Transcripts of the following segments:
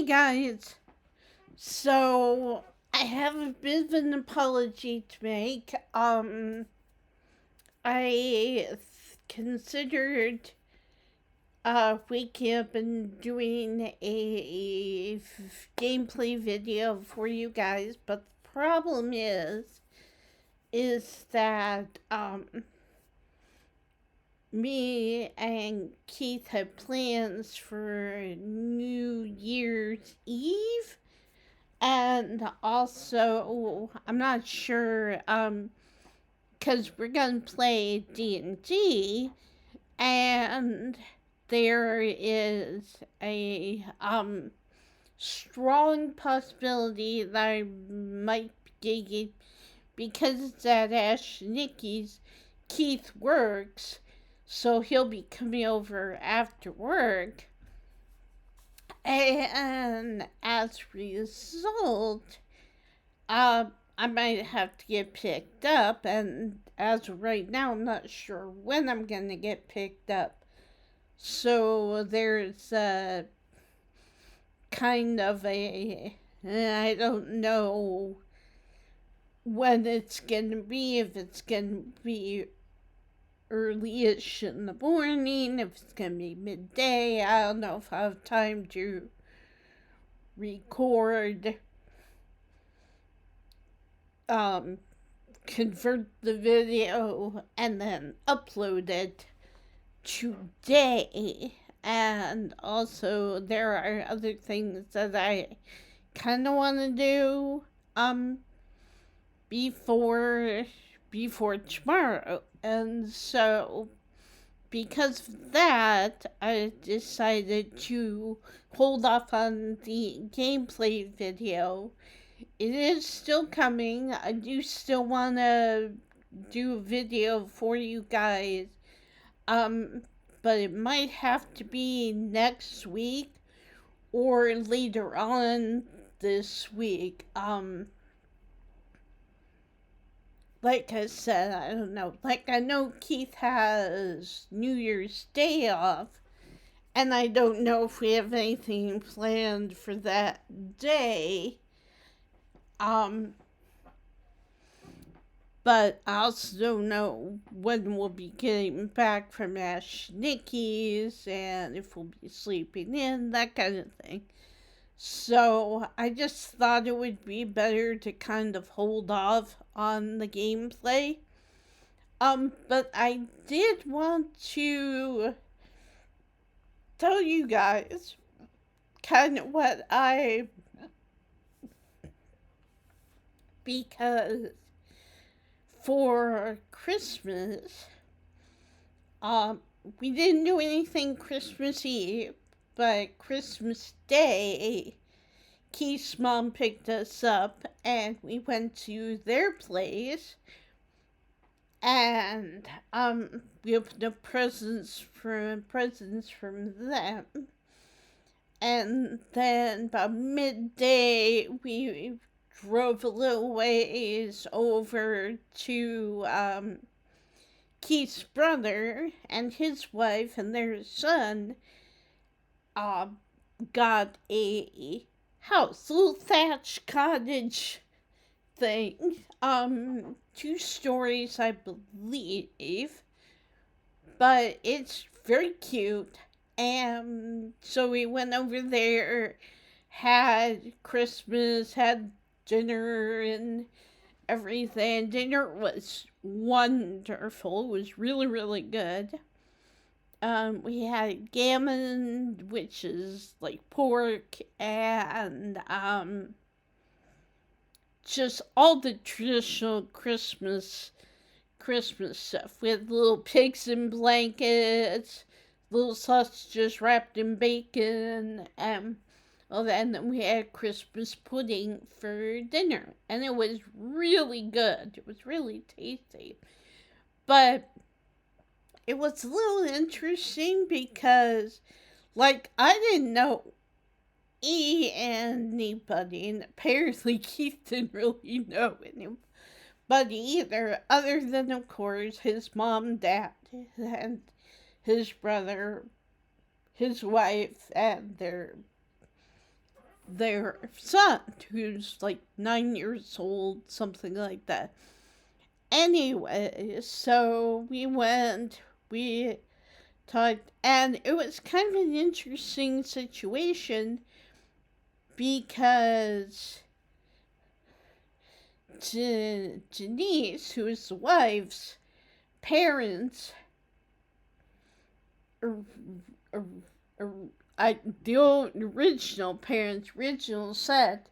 Hey guys, so I have a bit of an apology to make. I considered waking up and doing a gameplay video for you guys, but the problem is that me and Keith had plans for New Year's Eve. And also, I'm not sure, because we're gonna play D&D, and there is a, strong possibility that I might be getting, because it's at Ash Nicky's, Keith works, so he'll be coming over after work. And as a result, I might have to get picked up, and as of right now, I'm not sure when I'm gonna get picked up. So there's a kind of I don't know when it's gonna be, if it's gonna be early-ish in the morning, if it's gonna be midday. I don't know if I have time to record, convert the video, and then upload it today. And also, there are other things that I kind of want to do before tomorrow. And so, because of that, I decided to hold off on the gameplay video. It is still coming. I do still want to do a video for you guys. But it might have to be next week or later on this week. Like I said, I don't know. Like, I know Keith has New Year's Day off, and I don't know if we have anything planned for that day. But I also don't know when we'll be getting back from Ash Nicky's and if we'll be sleeping in, that kind of thing. So I just thought it would be better to kind of hold off on the gameplay. But I did want to tell you guys kind of what because for Christmas, we didn't do anything Christmas Eve, but Christmas Day, Keith's mom picked us up and we went to their place, and we opened up presents from them. And then about midday, we drove a little ways over to Keith's brother and his wife and their son got a house, little thatch cottage thing. 2 stories, I believe, but it's very cute. And so we went over there, had Christmas, had dinner and everything. Dinner was wonderful. It was really, really good. We had gammon, which is like pork, and just all the traditional Christmas stuff. We had little pigs in blankets, little sausages wrapped in bacon, and then we had Christmas pudding for dinner, and it was really good. It was really tasty. But it was a little interesting because, like, I didn't know anybody, and apparently Keith didn't really know anybody either, other than, of course, his mom, dad, and his brother, his wife, and their their son, who's like 9 years old, something like that. Anyway, so we talked, and it was kind of an interesting situation because Janice, who is the wife's parents, or, the original parents, original set,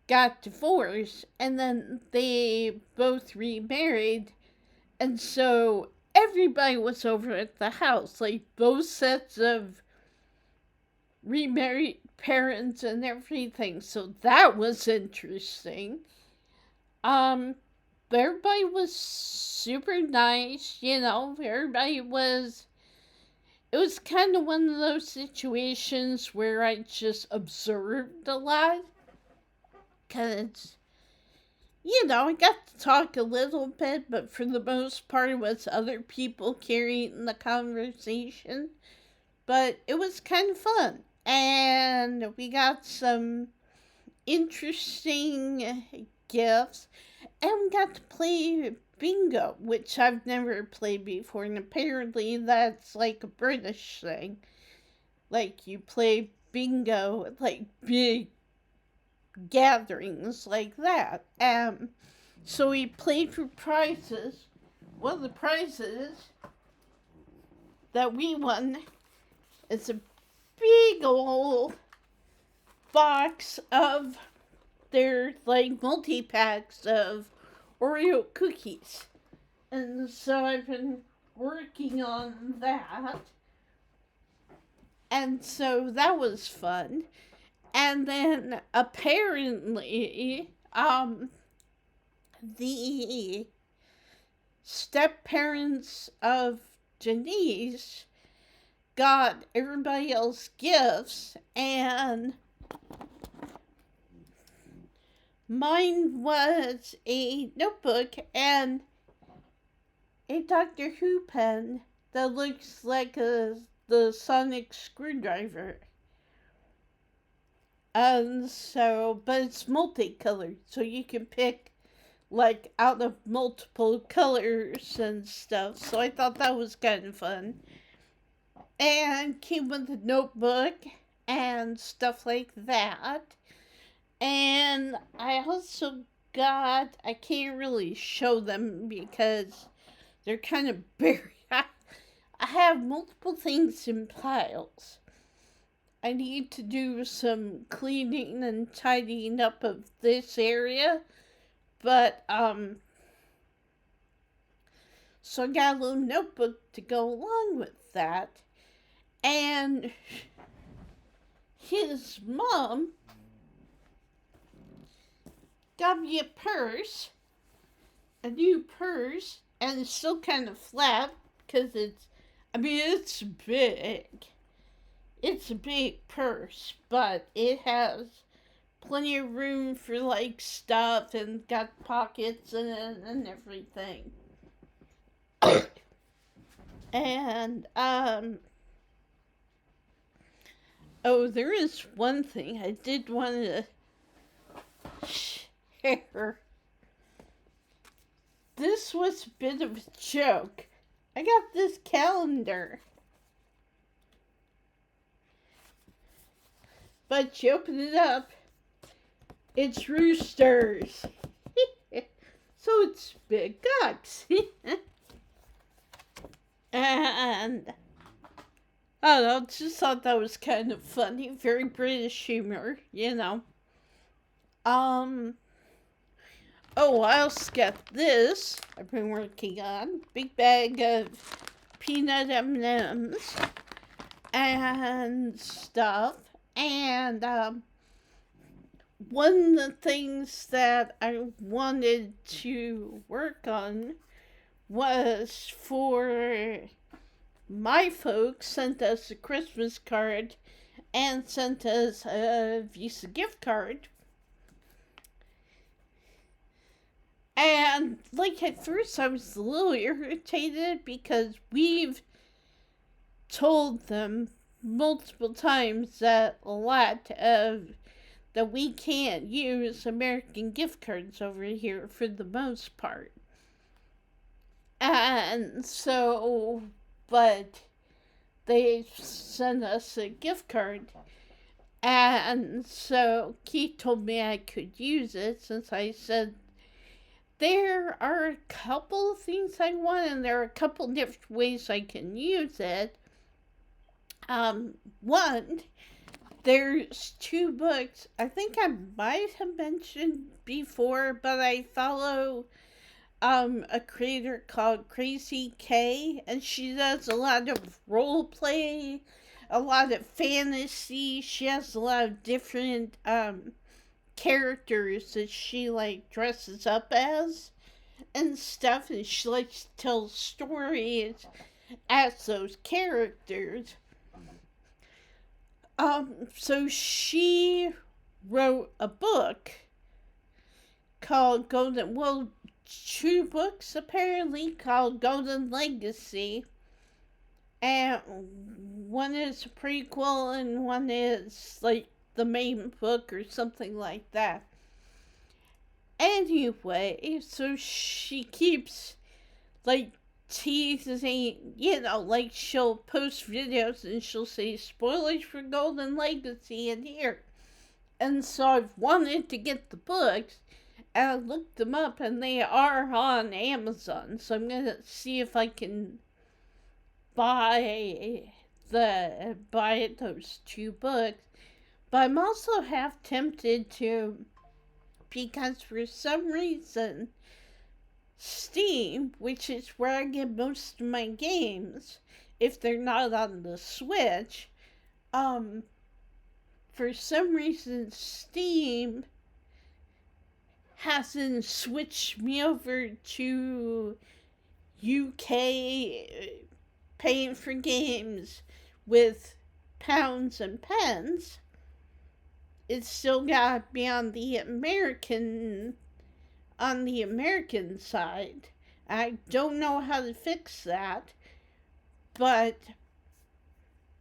got divorced, and then they both remarried, and so everybody was over at the house, like both sets of remarried parents and everything. So that was interesting. Everybody was super nice, everybody was. It was kind of one of those situations where I just observed a lot. Because, I got to talk a little bit, but for the most part, it was other people carrying the conversation. But it was kind of fun. And we got some interesting gifts. And we got to play bingo, which I've never played before. And apparently that's like a British thing. Like you play bingo at like big gatherings like that. So we played for prizes. One of the prizes that we won is a big old box of their like multi-packs of Oreo cookies. And so I've been working on that. And so that was fun. And then apparently, the step-parents of Janice got everybody else gifts, and mine was a notebook and a Doctor Who pen that looks like the sonic screwdriver. And so, but it's multicolored, so you can pick like out of multiple colors and stuff. So I thought that was kind of fun. And came with a notebook and stuff like that. And I also got, I can't really show them because they're kind of buried. I have multiple things in piles. I need to do some cleaning and tidying up of this area. But, so I got a little notebook to go along with that. And his mom got me a new purse, and it's still kind of flat because it's big. It's a big purse, but it has plenty of room for like stuff and got pockets in it and everything. And there is one thing I did want to share. This was a bit of a joke. I got this calendar, but you open it up, it's roosters. So it's big ducks. And I don't know, just thought that was kind of funny. Very British humor, Oh, I also got this I've been working on. Big bag of peanut M&Ms and stuff. And one of the things that I wanted to work on was for my folks sent us a Christmas card and sent us a Visa gift card. And like at first I was a little irritated because we've told them multiple times that a lot of that we can't use American gift cards over here for the most part. And so, but they sent us a gift card. And so Keith told me I could use it since I said there are a couple of things I want and there are a couple different ways I can use it. One, there's 2 books I think I might have mentioned before, but I follow a creator called Crazy K, and she does a lot of role play, a lot of fantasy. She has a lot of different characters that she like dresses up as and stuff, and she likes to tell stories as those characters. So she wrote a book called Golden, well, 2 books apparently called Golden Legacy, and one is a prequel and one is like the main book or something like that. Anyway, so she keeps like teasing, like she'll post videos and she'll say spoilers for Golden Legacy in here. And so I've wanted to get the books, and I looked them up and they are on Amazon. So I'm gonna see if I can buy those 2 books. But I'm also half tempted to, because for some reason Steam, which is where I get most of my games, if they're not on the Switch, for some reason Steam hasn't switched me over to UK paying for games with pounds and pence. It's still got to be on the American side. I don't know how to fix that, but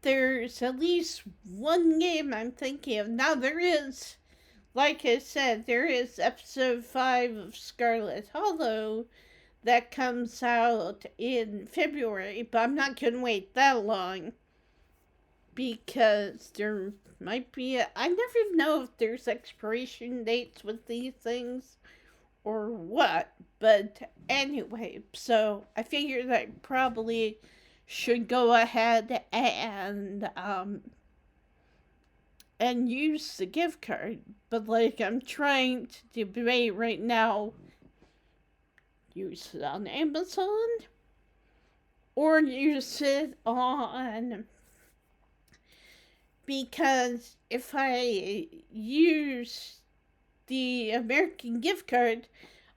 there's at least one game I'm thinking of. Now there is, like I said, there is episode 5 of Scarlet Hollow that comes out in February, but I'm not going to wait that long because there might be I never know if there's expiration dates with these things or what, but anyway, so I figured I probably should go ahead and use the gift card, but like I'm trying to debate right now, use it on Amazon or use it on, because if I use the American gift card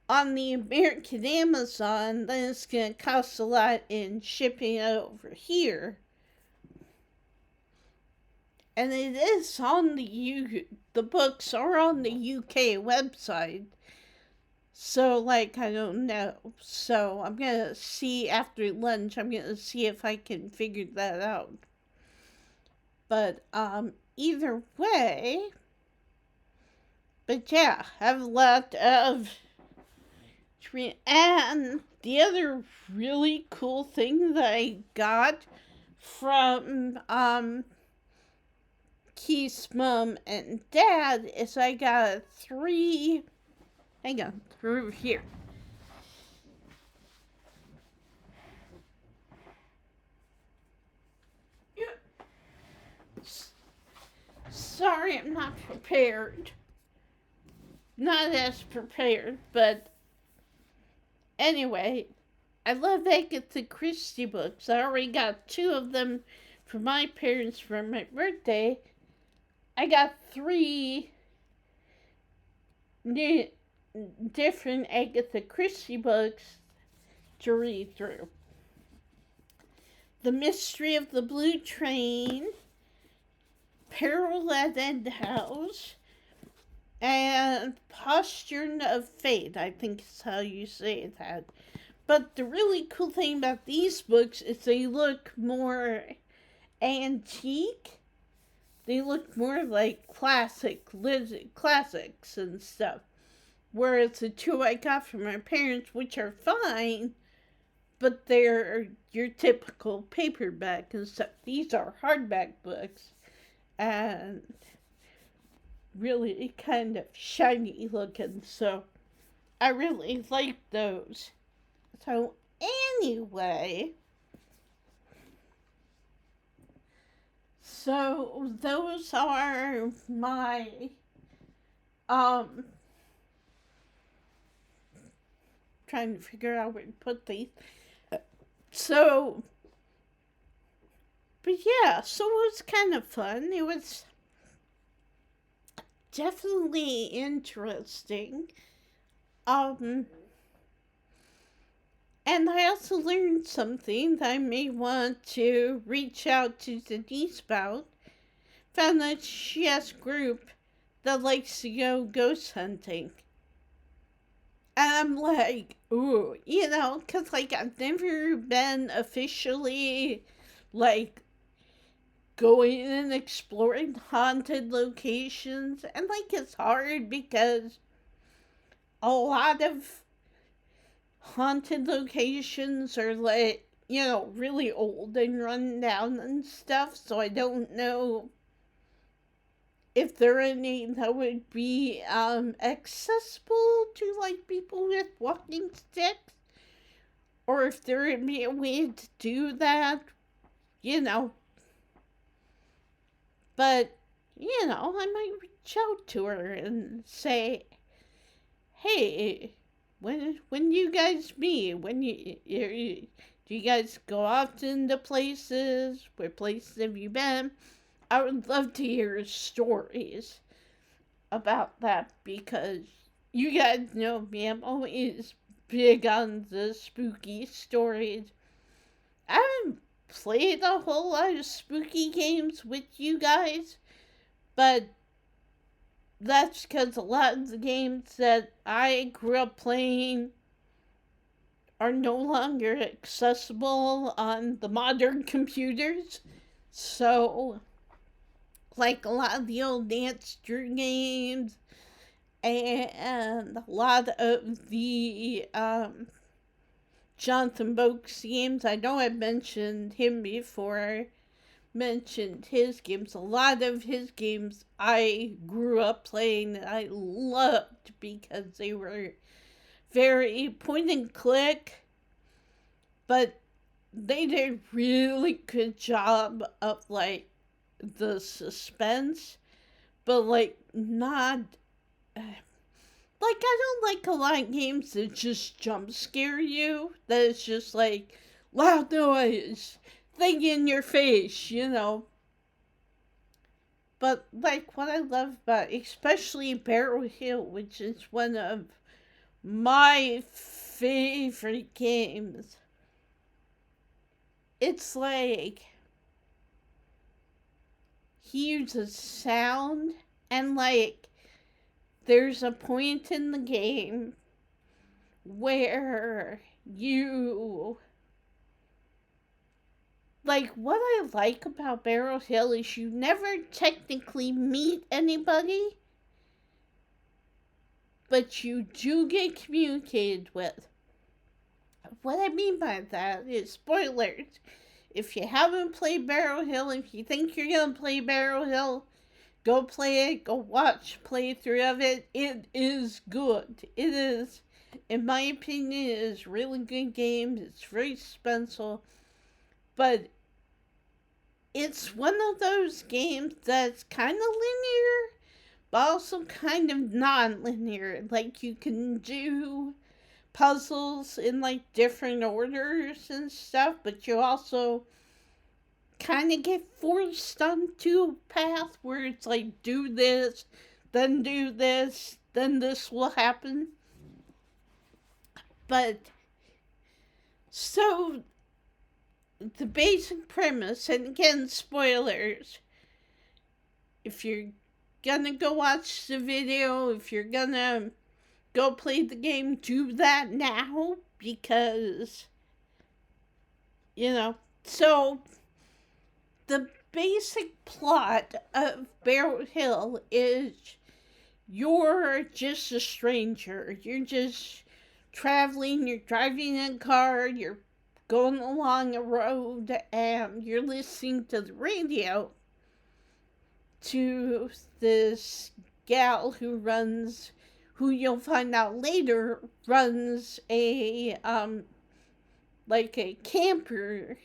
on the American Amazon, then it's going to cost a lot in shipping it over here. And it is on the books are on the UK website. So, like, I don't know. So, I'm going to see after lunch, I'm going to see if I can figure that out. But, either way, but yeah, I have a lot of, and the other really cool thing that I got from, Keith's mom and dad is I got 3, hang on, through here. Sorry, I'm not prepared. Not as prepared, but anyway, I love Agatha Christie books. I already got 2 of them for my parents for my birthday. I got 3 different Agatha Christie books to read through. The Mystery of the Blue Train, Peril at End House, and Posture of Fate, I think is how you say that. But the really cool thing about these books is they look more antique they look more like classics and stuff. Whereas the two I got from my parents, which are fine, but they're your typical paperback and stuff. These are hardback books and really kind of shiny looking, so I really like those. So anyway, so those are my um trying to figure out where to put these. So but yeah, so it was kind of fun. It was definitely interesting. Um and I also learned something that I may want to reach out to Denise about. Found that she has a group that likes to go ghost hunting. And I'm like, ooh, because, like, I've never been officially, like, going and exploring haunted locations. And, like, it's hard because a lot of haunted locations are, like, really old and run down and stuff. So I don't know if there are any that would be accessible to, like, people with walking sticks, or if there would be a way to do that, you know. But, I might reach out to her and say, hey, when you guys meet, do you guys go often to places? Where places have you been? I would love to hear stories about that because you guys know me, I'm always big on the spooky stories. I haven't played a whole lot of spooky games with you guys, but that's because a lot of the games that I grew up playing are no longer accessible on the modern computers. So, like a lot of the old Dance Drew games and a lot of the Jonathan Boakes games. I know I mentioned him before. Mentioned his games. A lot of his games I grew up playing and I loved because they were very point and click, but they did a really good job of, like, the suspense, but, like, not. Like, I don't like a lot of games that just jump scare you. That it's just like loud noise, thing in your face. But, like, what I love about, especially Barrow Hill, which is one of my favorite games, it's like he uses sound and, like, there's a point in the game where like, what I like about Barrow Hill is you never technically meet anybody, but you do get communicated with. What I mean by that is, spoilers, if you haven't played Barrow Hill, if you think you're gonna play Barrow Hill, go play it, go watch playthrough of it. It is good. It is, in my opinion, it is a really good game. It's very suspenseful, but it's one of those games that's kind of linear, but also kind of non-linear. Like, you can do puzzles in, like, different orders and stuff, but you also kind of get forced onto a path where it's like, do this, then this will happen. But, so, the basic premise, and again, spoilers, if you're gonna go watch the video, if you're gonna go play the game, do that now, because, so, the basic plot of Barrow Hill is you're just a stranger. You're just traveling, you're driving a car, you're going along a road, and you're listening to the radio to this gal who you'll find out later runs like a camper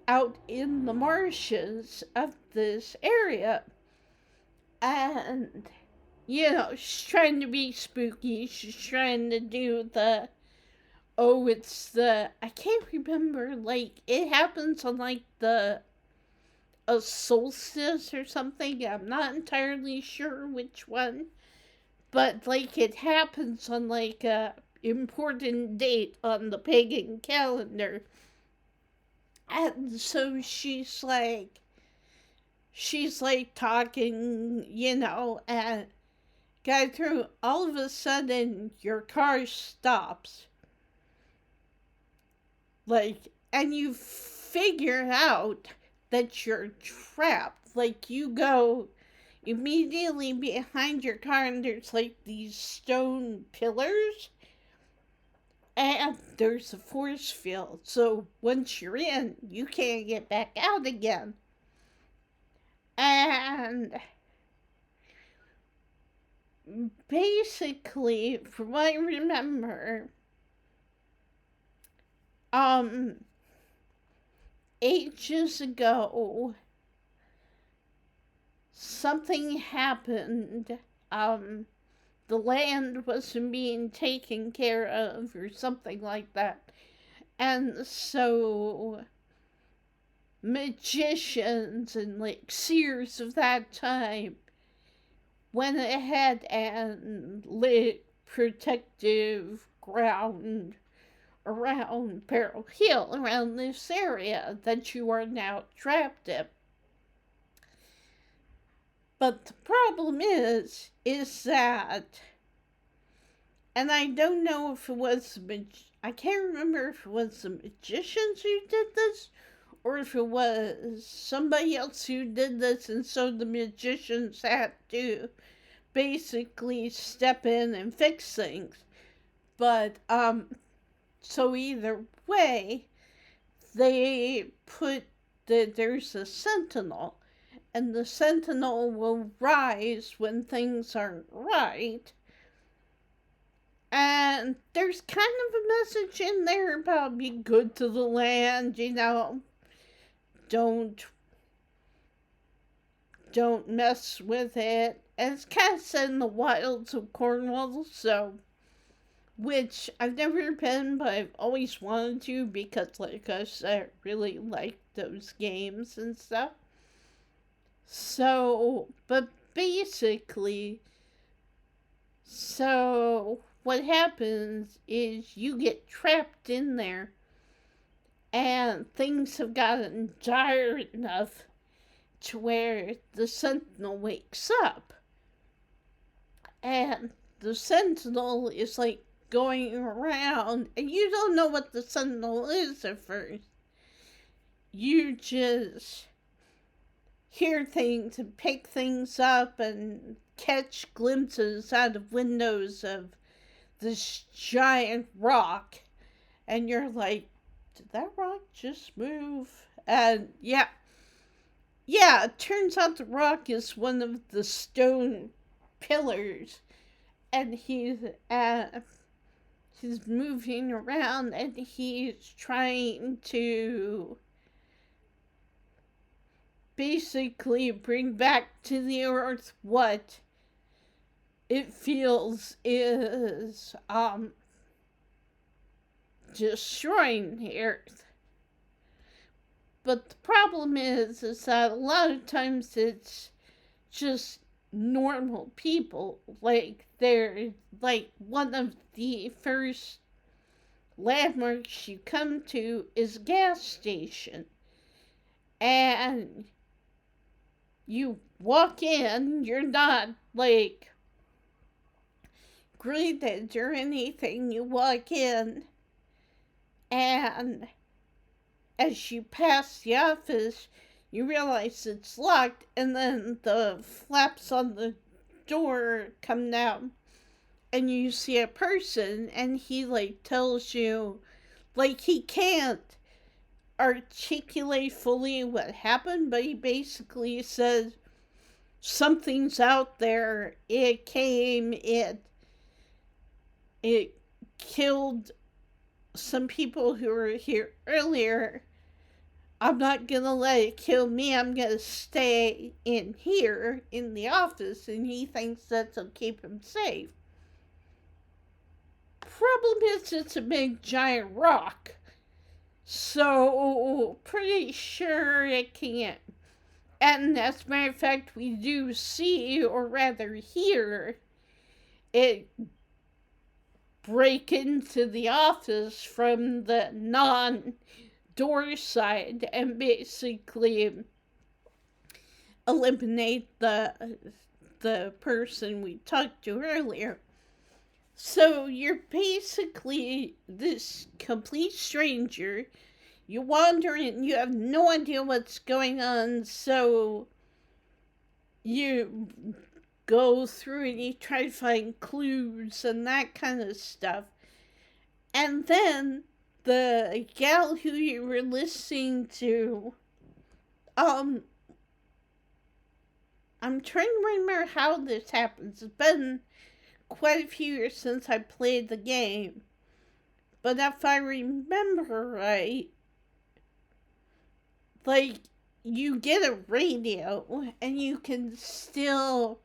out in the marshes of this area. And, she's trying to be spooky. She's trying to do I can't remember, like, it happens on, like, a solstice or something. I'm not entirely sure which one. But, like, it happens on, like, a important date on the pagan calendar. And so she's like talking, and got through. All of a sudden, your car stops. Like, and you figure out that you're trapped. Like, you go immediately behind your car, and there's like these stone pillars, and there's a force field. So once you're in, you can't get back out again. And basically, from what I remember, ages ago, something happened. The land wasn't being taken care of, or something like that. And so magicians and like seers of that time went ahead and lit protective ground around Barrow Hill, around this area that you are now trapped in. But the problem is that, and I don't know if it was I can't remember if it was the magicians who did this, or if it was somebody else who did this, and so the magicians had to basically step in and fix things. But, so either way, they put there's a sentinel, and the sentinel will rise when things aren't right. And there's kind of a message in there about be good to the land, don't mess with it. And it's kind of set in the wilds of Cornwall, so, which I've never been, but I've always wanted to, because, like I said, I really like those games and stuff. So, but basically, so what happens is you get trapped in there, and things have gotten dire enough to where the sentinel wakes up. And the sentinel is like going around, and you don't know what the sentinel is at first. You just hear things and pick things up and catch glimpses out of windows of this giant rock, and you're like, did that rock just move? And yeah, it turns out the rock is one of the stone pillars, and he's moving around, and he's trying to basically bring back to the earth what it feels is destroying the earth. But the problem is that a lot of times it's just normal people. Like, they're like, one of the first landmarks you come to is a gas station, and you walk in, you're not like greeted or anything. You walk in, and as you pass the office, you realize it's locked, and then the flaps on the door come down, and you see a person, and he like tells you, like, he can't articulate fully what happened, but he basically says something's out there. It killed some people who were here earlier. I'm not gonna let it kill me. I'm gonna stay in here in the office, and he thinks that'll keep him safe. Problem is, it's a big giant rock, so pretty sure it can't. And as a matter of fact, we do see, or rather hear, it break into the office from the non-door side and basically eliminate the person we talked to earlier. So you're basically this complete stranger. You wander in, you have no idea what's going on, so you go through and you try to find clues and that kind of stuff. And then the gal who you were listening to, I'm trying to remember how this happens. It's been quite a few years since I played the game. But if I remember right, like, you get a radio and you can still,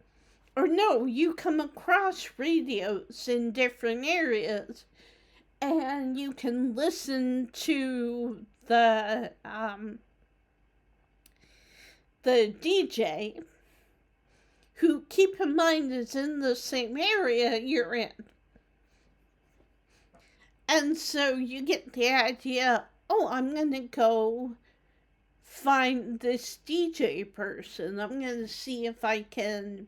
or no, you come across radios in different areas and you can listen to the DJ, who, keep in mind, is in the same area you're in. And so you get the idea, oh, I'm gonna go find this DJ person. I'm gonna see if I can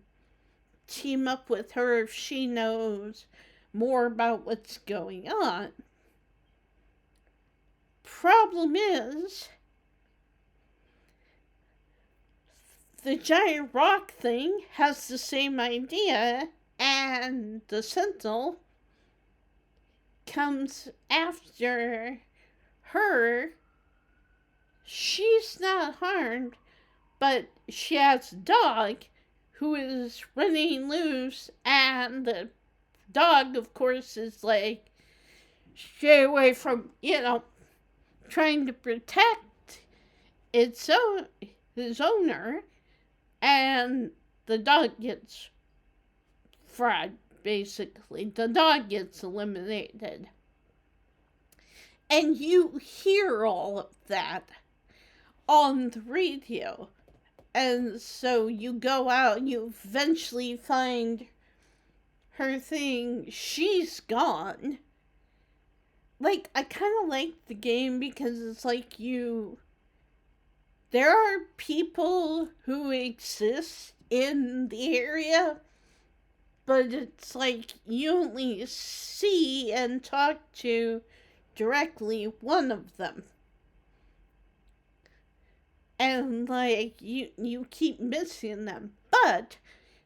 team up with her if she knows more about what's going on. Problem is, the giant rock thing has the same idea, and the Sentinel comes after her. She's not harmed, but she has a dog who is running loose, and the dog, of course, is like, stay away from, trying to protect his owner, and the dog gets fried, basically. The dog gets eliminated. And you hear all of that on the radio. And so you go out and you eventually find her thing. She's gone. Like, I kind of like the game because it's like there are people who exist in the area, but it's like you only see and talk to directly one of them. And like you keep missing them. But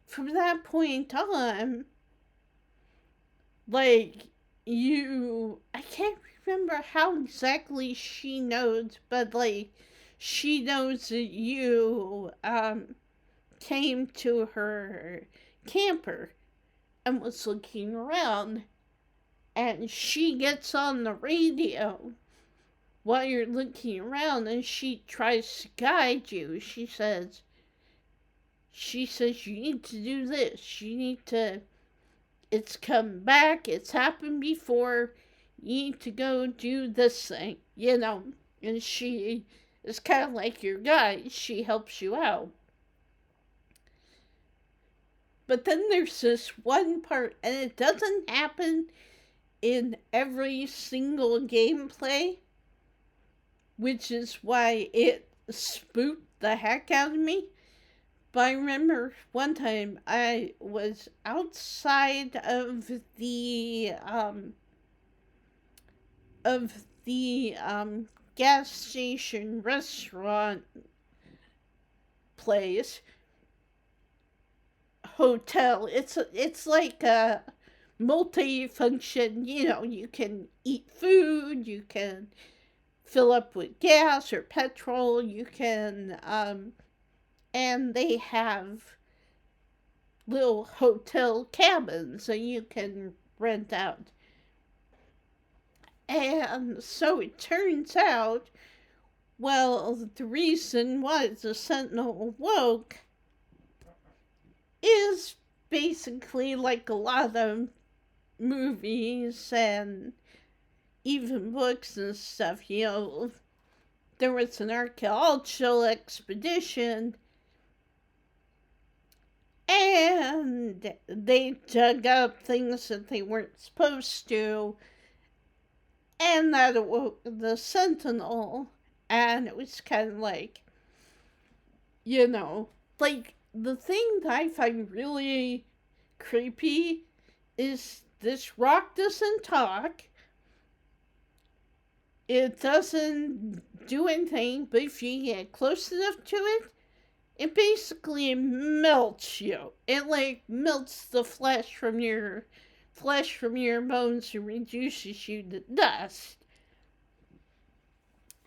from that point on, like, I can't remember how exactly she knows, but like, she knows that you came to her camper and was looking around, and she gets on the radio while you're looking around, and she tries to guide you. She says you need to do this, you need to, it's come back, it's happened before, you need to go do this thing, and she is kind of like your guide. She helps you out. But then there's this one part, and it doesn't happen in every single gameplay, which is why it spooked the heck out of me. But I remember one time I was outside of the gas station restaurant place, hotel. It's like a multi-function. You can eat food, you can fill up with gas or petrol, you can and they have little hotel cabins that you can rent out. And so it turns out, well, the reason why the Sentinel awoke is basically like a lot of movies and even books and stuff. There was an archaeological expedition and they dug up things that they weren't supposed to, and that awoke the Sentinel. And it was kind of like, like the thing that I find really creepy is this rock doesn't talk. It doesn't do anything, but if you get close enough to it, it basically melts you. It like melts the flesh from your bones and reduces you to dust.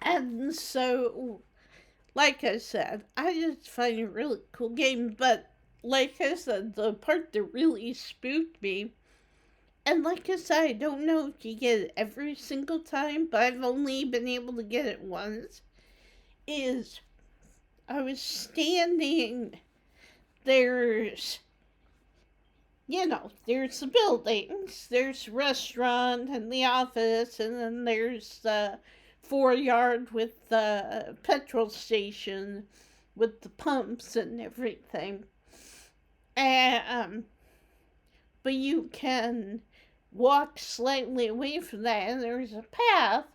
And so, like I said, I just find it a really cool game. But like I said, the part that really spooked me, and like I said, I don't know if you get it every single time, but I've only been able to get it once, is I was standing, there's the buildings, there's the restaurant and the office, and then there's the 4 yard with the petrol station with the pumps and everything. And, but you can walk slightly away from that, and there's a path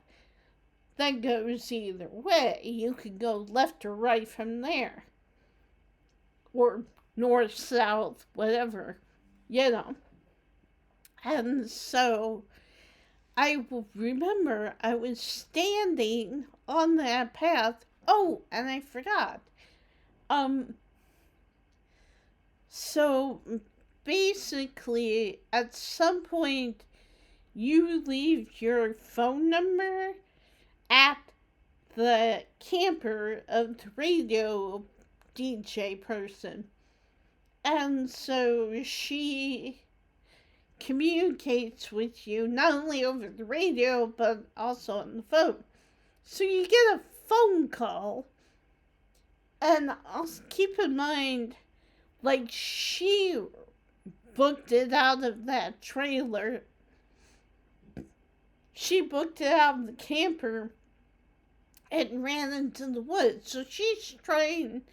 that goes either way. You can go left or right from there, or north, south, whatever, And so I remember I was standing on that path. Oh, and I forgot. So basically, at some point, you leave your phone number at the camper of the radio DJ person. And so she communicates with you not only over the radio but also on the phone. So you get a phone call, and also keep in mind, like, she booked it out of that trailer. She booked it out of the camper and ran into the woods. So she's trying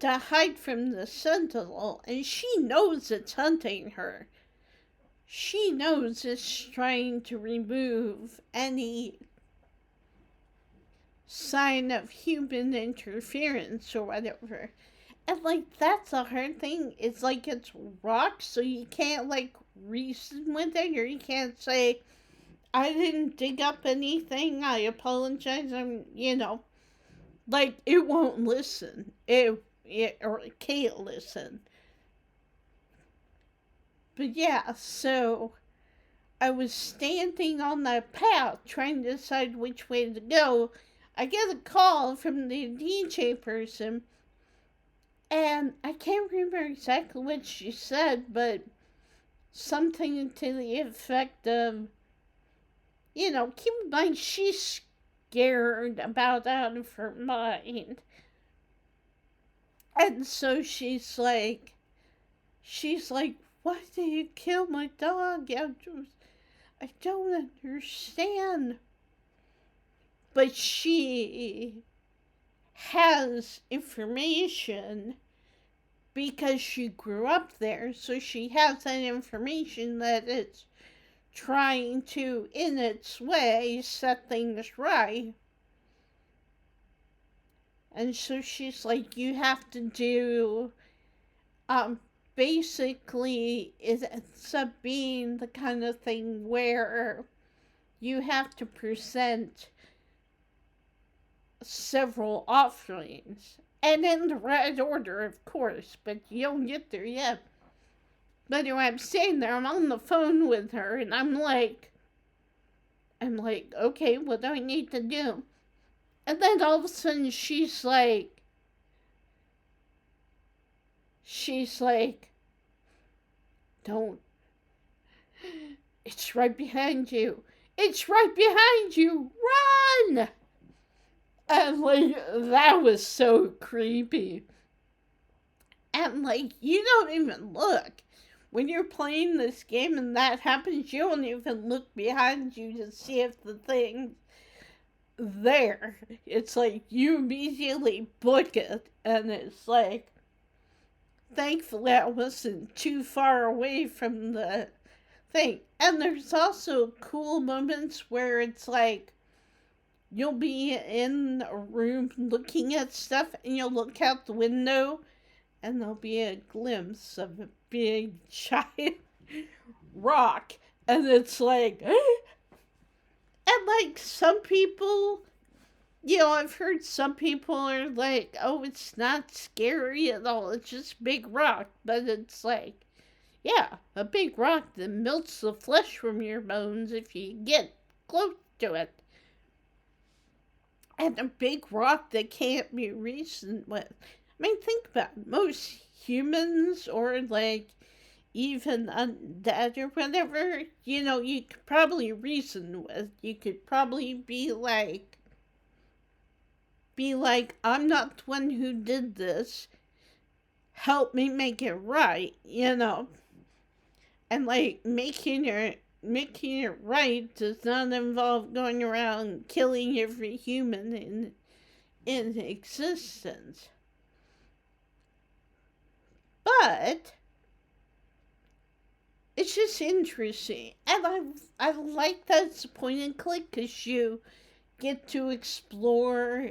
to hide from the Sentinel, and she knows it's hunting her. She knows it's trying to remove any sign of human interference or whatever. And, like, that's a hard thing. It's like it's rock, so you can't, like, reason with it, or you can't say, I didn't dig up anything, I apologize, like, it won't listen. It can't listen. But yeah, so I was standing on that path trying to decide which way to go. I get a call from the DJ person, and I can't remember exactly what she said, but something to the effect of, keep in mind she's scared about out of her mind. And so she's like, why did you kill my dog? I don't understand. But she has information because she grew up there, so she has that information that it's trying to, in its way, set things right. And so she's like, you have to do, basically, it ends up being the kind of thing where you have to present several offerings. And in the right order, of course, but you don't get there yet. But anyway, I'm sitting there, I'm on the phone with her, and I'm like, okay, what do I need to do? And then all of a sudden she's like, don't, it's right behind you. It's right behind you. Run! And like, that was so creepy. And like, you don't even look. When you're playing this game and that happens, you don't even look behind you to see if the thing's there. It's like you immediately book it, and it's like, thankfully I wasn't too far away from the thing. And there's also cool moments where it's like, you'll be in a room looking at stuff, and you'll look out the window, and there'll be a glimpse of a big giant rock, and it's like, and like some people, I've heard some people are like, oh, it's not scary at all, it's just big rock, but it's like, yeah, a big rock that melts the flesh from your bones if you get close to it. And a big rock that can't be reasoned with. I mean, think about it. Most humans, or like even undead or whatever, you could probably reason with. You could probably be like, I'm not the one who did this. Help me make it right, And like making it right does not involve going around killing every human in existence. But it's just interesting, and I like that it's a point and click because you get to explore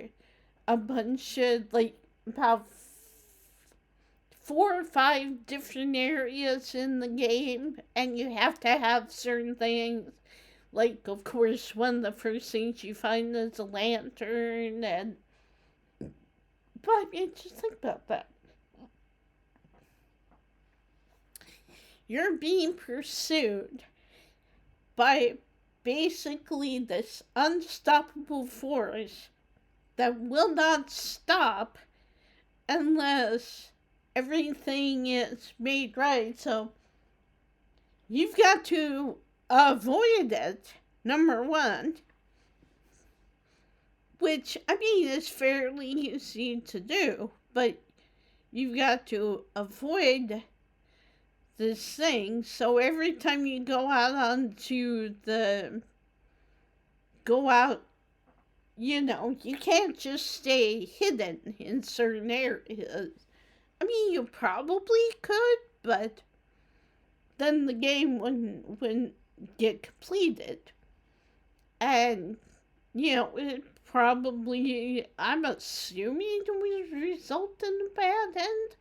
a bunch of like about 4 or 5 different areas in the game, and you have to have certain things. Like, of course, one of the first things you find is a lantern, but I mean, just think about that. You're being pursued by basically this unstoppable force that will not stop unless everything is made right. So you've got to avoid it, number one, which I mean is fairly easy to do, but you've got to avoid this thing. So every time you go out, you can't just stay hidden in certain areas. I mean, you probably could, but then the game wouldn't get completed. And, it probably, I'm assuming, would result in a bad end.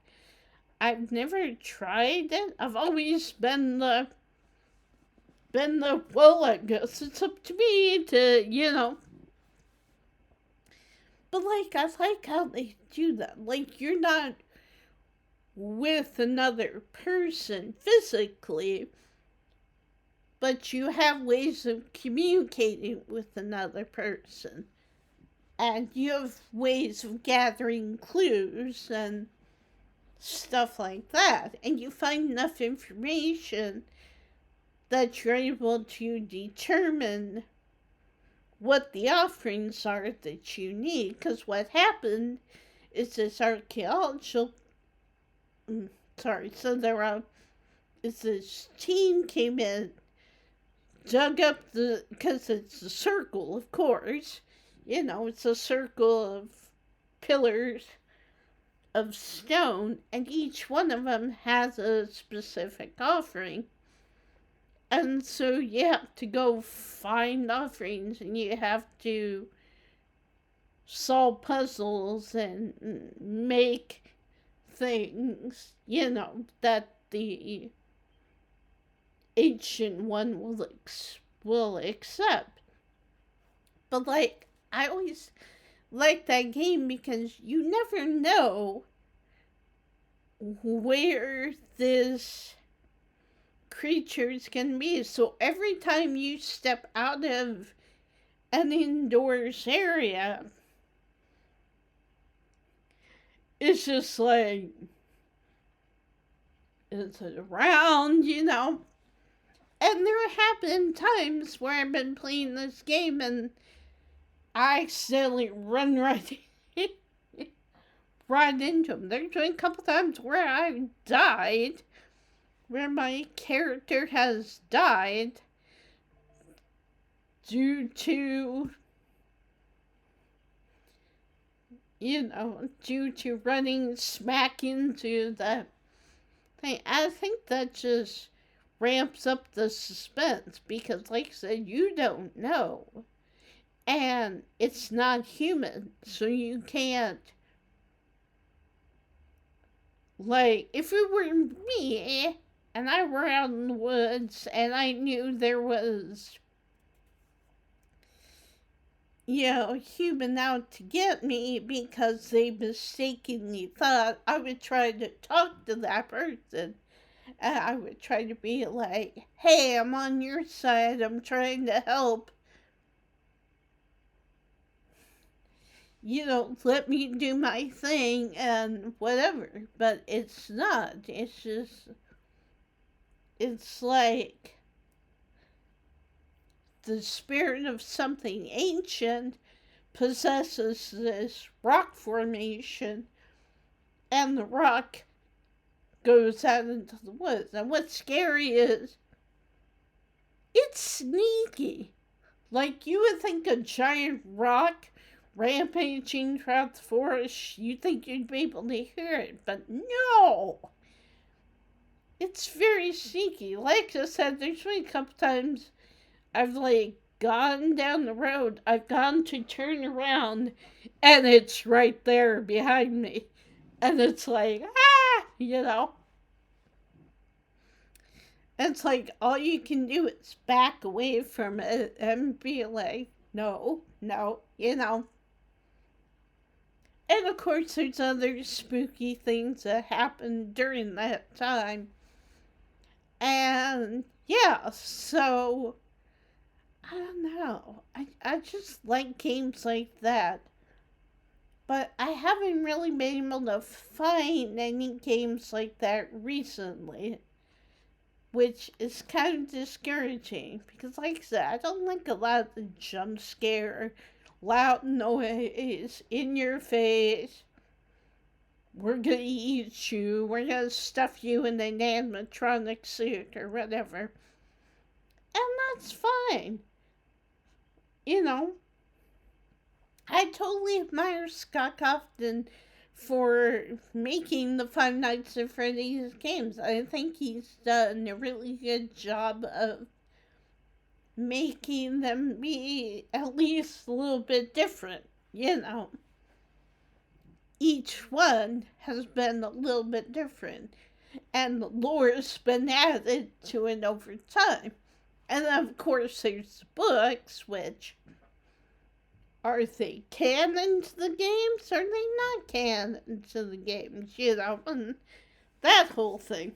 I've never tried it. I've always been the, well, I guess it's up to me to. But, like, I like how they do that. Like, you're not with another person physically, but you have ways of communicating with another person. And you have ways of gathering clues and stuff like that. And you find enough information that you're able to determine what the offerings are that you need. Because what happened is this archaeological. This team came in, dug up because it's a circle, of course. It's a circle of pillars of stone, and each one of them has a specific offering. And so you have to go find offerings, and you have to solve puzzles and make things, that the ancient one will accept. But like, I always like that game because you never know where this creature is going to be. So every time you step out of an indoors area, it's just like, is it around, And there have been times where I've been playing this game and I accidentally run right into them. There's been a couple times where I've died, where my character has died due to, due to running smack into the thing. I think that just ramps up the suspense because, like I said, you don't know. And it's not human, so you can't. Like, if it were me and I were out in the woods and I knew there was, human out to get me because they mistakenly thought, I would try to talk to that person. And I would try to be like, hey, I'm on your side, I'm trying to help. Let me do my thing and whatever. But it's not. It's just, it's like the spirit of something ancient possesses this rock formation, and the rock goes out into the woods. And what's scary is it's sneaky. Like, you would think a giant rock rampaging throughout the forest, you'd think you'd be able to hear it, but no! It's very sneaky. Like I said, there's been a couple times I've, gone down the road, I've gone to turn around, and it's right there behind me. And it's like, And it's like, all you can do is back away from it and be like, no. And of course, there's other spooky things that happen during that time. And yeah, so I don't know. I just like games like that. But I haven't really been able to find any games like that recently, which is kind of discouraging because, like I said, I don't like a lot of the jump scare, loud noise, in your face. We're gonna eat you. We're gonna stuff you in an animatronic suit or whatever. And that's fine. I totally admire Scott Cawthon for making the Five Nights at Freddy's games. I think he's done a really good job of making them be at least a little bit different, Each one has been a little bit different, and the lore's been added to it over time. And of course, there's the books, which are they canon to the games? Are they not canon to the games? And that whole thing.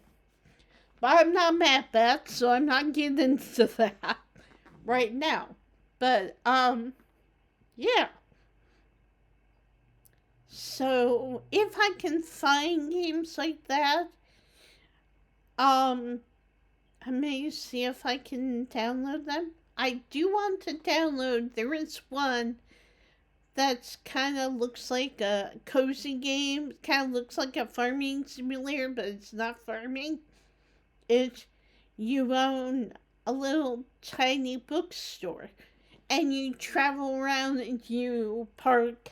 But I'm not mad at that, so I'm not getting into that right now. But, yeah. So, if I can find games like that, I may see if I can download them. I do want to download, there is one that's kind of looks like a cozy game. Kind of looks like a farming simulator, but it's not farming. It's, you own a little tiny bookstore, and you travel around and you park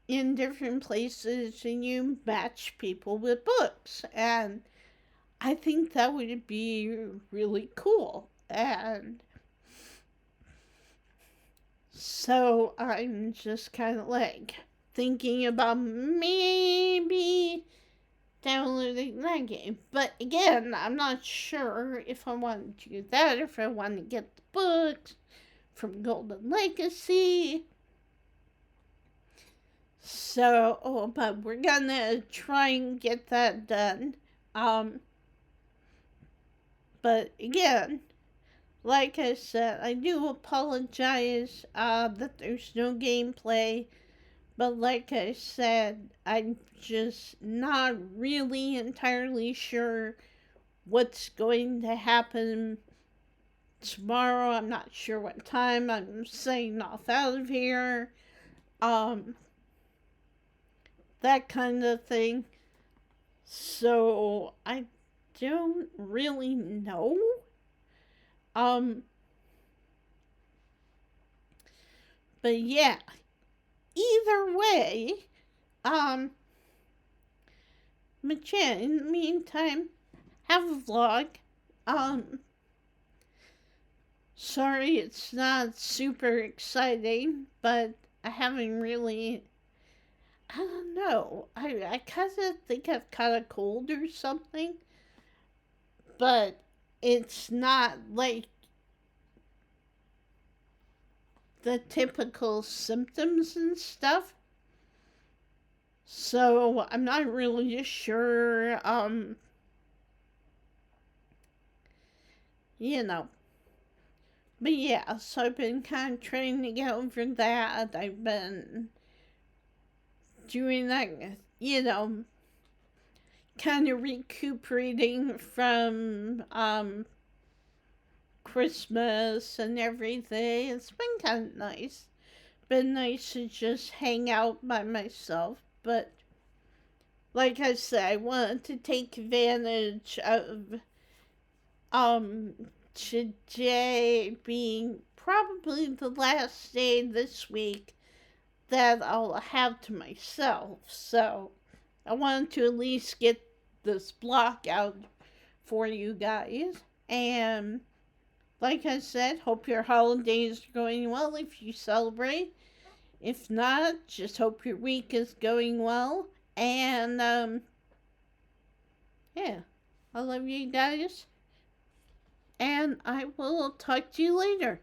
in different places and you match people with books. And I think that would be really cool. And so I'm just kind of thinking about maybe downloading that game. But again, I'm not sure if I want to do that, or if I want to get the books from Golden Legacy. So, but we're gonna try and get that done. Um, but again, like I said, I do apologize that there's no gameplay. But like I said, I'm just not really entirely sure what's going to happen tomorrow. I'm not sure what time I'm setting off out of here. Um, that kind of thing. So I don't really know. Um, but yeah, either way, um, but yeah, in the meantime, have a vlog. Um, Sorry it's not super exciting, but I haven't really. I don't know. I kind of think I've caught a cold or something, but it's not like the typical symptoms and stuff. So I'm not really sure, you know. But yeah, so I've been kind of trying to get over that. I've been doing that, kind of recuperating from Christmas and everything. It's been kind of nice. Been nice to just hang out by myself, but like I said, I wanted to take advantage of um today being probably the last day this week that I'll have to myself. So I wanted to at least get this block out for you guys. And like I said, hope your holidays are going well if you celebrate. If not, just hope your week is going well. And yeah, I love you guys. And I will talk to you later.